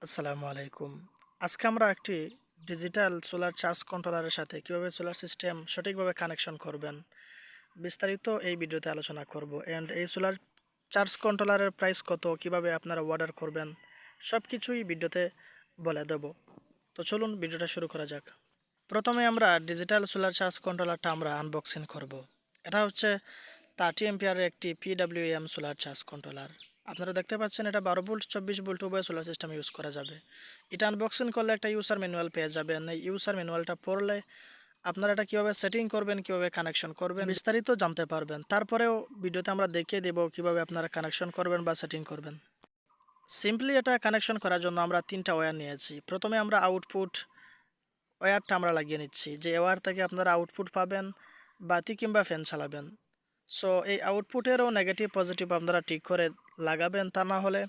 আসসালামু আলাইকুম। আজকে আমরা একটি ডিজিটাল সোলার চার্জ কন্ট্রোলারের সাথে কিভাবে সোলার সিস্টেম সঠিকভাবে কানেকশন করবেন, বিস্তারিত এই ভিডিওতে আলোচনা করব। এই সোলার চার্জ কন্ট্রোলারের প্রাইস কত, কিভাবে আপনারা অর্ডার করবেন, সবকিছুই ভিডিওতে বলে দেব। তো চলুন ভিডিওটা শুরু করা যাক। প্রথমে আমরা ডিজিটাল সোলার চার্জ কন্ট্রোলারটা আমরা আনবক্সিং করব। এটা হচ্ছে 30 এম্পিয়ারের একটি পিডব্লিউএম সোলার চার্জ কন্ট্রোলার। আপনারা দেখতে পাচ্ছেন এটা 12 ভোল্ট 24 ভোল্ট উভয় সোলার সিস্টেম ইউজ করা যাবে। এটা আনবক্সিং করলে একটা ইউজার ম্যানুয়াল পেয়ে যাবেন। এই ইউজার ম্যানুয়ালটা পড়লে আপনারা এটা কীভাবে সেটিং করবেন, কীভাবে কানেকশন করবেন বিস্তারিত জানতে পারবেন। তারপরেও ভিডিওতে আমরা দেখিয়ে দেব কীভাবে আপনারা কানেকশন করবেন বা সেটিং করবেন। সিম্পলি এটা কানেকশন করার জন্য আমরা 3টা ওয়্যার নিয়েছি। প্রথমে আমরা আউটপুট ওয়্যারটা আমরা লাগিয়ে নিচ্ছি, যে ওয়্যার থেকে আপনারা আউটপুট পাবেন, বাতি কিংবা ফ্যান চালাবেন। সো এই আউটপুটেরও নেগেটিভ পজিটিভ আপনারা ঠিক করে লাগাবেন, তা না হলে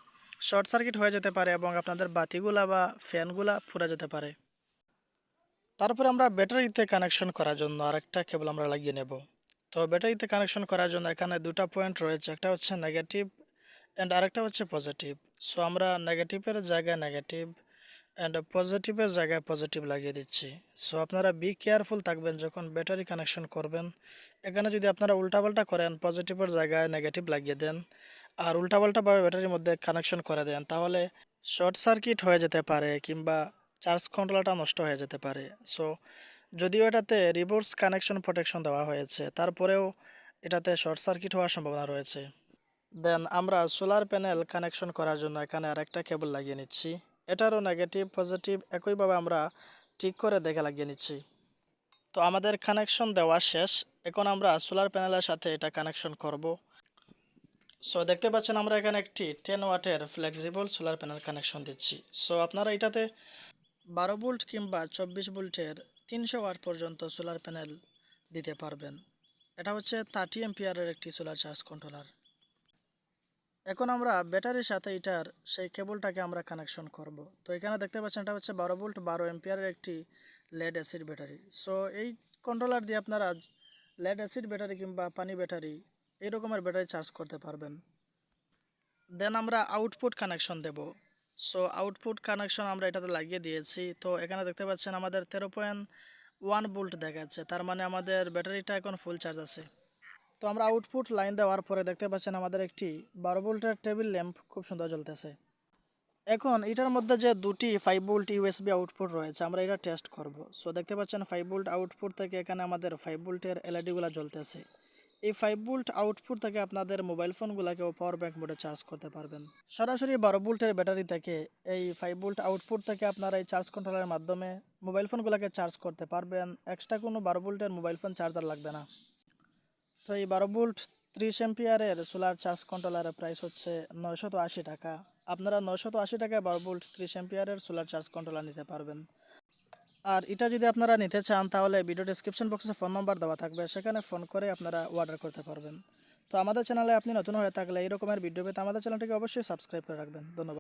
শর্ট সার্কিট হয়ে যেতে পারে এবং আপনাদের বাতিগুলা বা ফ্যানগুলা পুড়ে যেতে পারে। তারপরে আমরা ব্যাটারিতে কানেকশন করার জন্য আরেকটা কেবল আমরা লাগিয়ে নেব। তো ব্যাটারিতে কানেকশন করার জন্য এখানে দুটা পয়েন্ট রয়েছে, একটা হচ্ছে নেগেটিভ অ্যান্ড আরেকটা হচ্ছে পজিটিভ। সো আমরা নেগেটিভের জায়গায় নেগেটিভ অ্যান্ড পজিটিভের জায়গায় পজিটিভ লাগিয়ে দিচ্ছি। সো আপনারা বি কেয়ারফুল থাকবেন যখন ব্যাটারি কানেকশন করবেন। এখানে যদি আপনারা উল্টাপাল্টা করেন, পজিটিভের জায়গায় নেগেটিভ লাগিয়ে দেন আর উল্টাপাল্টাভাবে ব্যাটারির মধ্যে কানেকশন করে দেন, তাহলে শর্ট সার্কিট হয়ে যেতে পারে কিংবা চার্জ কন্ট্রোলারটা নষ্ট হয়ে যেতে পারে। সো যদিও এটাতে রিভার্স কানেকশন প্রোটেকশন দেওয়া হয়েছে, তারপরেও এটাতে শর্ট সার্কিট হওয়ার সম্ভাবনা রয়েছে। দেন আমরা সোলার প্যানেল কানেকশন করার জন্য এখানে আরেকটা কেবল লাগিয়ে নিচ্ছি। এটারও নেগেটিভ পজিটিভ একইভাবে আমরা ঠিক করে দেখে লাগিয়ে নিচ্ছি। তো আমাদের কানেকশন দেওয়া শেষ। এখন আমরা সোলার প্যানেলের সাথে এটা কানেকশন করব। সো দেখতে পাচ্ছেন আমরা এখানে একটি 10 ওয়াটের ফ্লেক্সিবল সোলার প্যানেল কানেকশন দিচ্ছি। সো আপনারা এটাতে 12 ভোল্ট কিংবা 24 ভোল্টের 300 ওয়াট পর্যন্ত সোলার প্যানেল দিতে পারবেন। এটা হচ্ছে 30 এম্পিয়ারের একটি সোলার চার্জ কন্ট্রোলার। এখন আমরা ব্যাটারির সাথে এটার সেই কেবলটাকে আমরা কানেকশন করব। তো এখানে দেখতে পাচ্ছেন এটা হচ্ছে 12 ভোল্ট 12 এম্পিয়ারের একটি লেড অ্যাসিড ব্যাটারি। সো এই কন্ট্রোলার দিয়ে আপনারা লেড অ্যাসিড ব্যাটারি কিংবা পানি ব্যাটারি এই রকমের ব্যাটারি চার্জ করতে পারবেন। দেন আমরা আউটপুট কানেকশন দেব। সো আউটপুট কানেকশন আমরা এটাতে লাগিয়ে দিয়েছি। তো এখানে দেখতে পাচ্ছেন আমাদের 13.1 ভোল্ট দেখাচ্ছে, তার মানে আমাদের ব্যাটারিটা এখন ফুল চার্জ আছে। তো আমরা আউটপুট লাইন দেওয়ার পরে দেখতে পাচ্ছেন আমাদের একটি 12 ভোল্টের টেবিল ল্যাম্প খুব সুন্দর জ্বলতেছে। এখন এটার মধ্যে যে দুটি 5 ভোল্ট ইউএসবি আউটপুট রয়েছে, আমরা এটা টেস্ট করব। সো দেখতে পাচ্ছেন 5 ভোল্ট আউটপুট থেকে এখানে আমাদের 5 ভোল্টের এলইডিগুলো জ্বলতেছে। এই 5 ভোল্ট আউটপুট থেকে আপনাদের মোবাইল ফোনগুলোকেও পাওয়ার ব্যাংক মোডে চার্জ করতে পারবেন। সরাসরি 12 ভোল্টের ব্যাটারি থেকে এই 5 ভোল্ট আউটপুট থেকে আপনারা এই চার্জ কন্ট্রোলারের মাধ্যমে মোবাইল ফোনগুলোকে চার্জ করতে পারবেন। এক্সট্রা কোনো 12 ভোল্টের মোবাইল ফোন চার্জার লাগবে না। তো এই 12 ভোল্ট 30 এম্পিয়ারের সোলার চার্জ কন্ট্রোলারের প্রাইস হচ্ছে 980 টাকা। আপনারা 980 টাকায় 12 ভোল্ট 30 এম্পিয়ারের সোলার চার্জ কন্ট্রোলার নিতে পারবেন। আর এটা যদি আপনারা নিতে চান তাহলে ভিডিও ডেসক্রিপশন বক্সে ফোন নাম্বার দেওয়া থাকবে, সেখানে ফোন করে আপনারা অর্ডার করতে পারবেন। তো আমাদের চ্যানেলে আপনি নতুন হয়ে থাকলে এই রকমের ভিডিও পেতে আমাদের চ্যানেলটিকে অবশ্যই সাবস্ক্রাইব করে রাখবেন। ধন্যবাদ।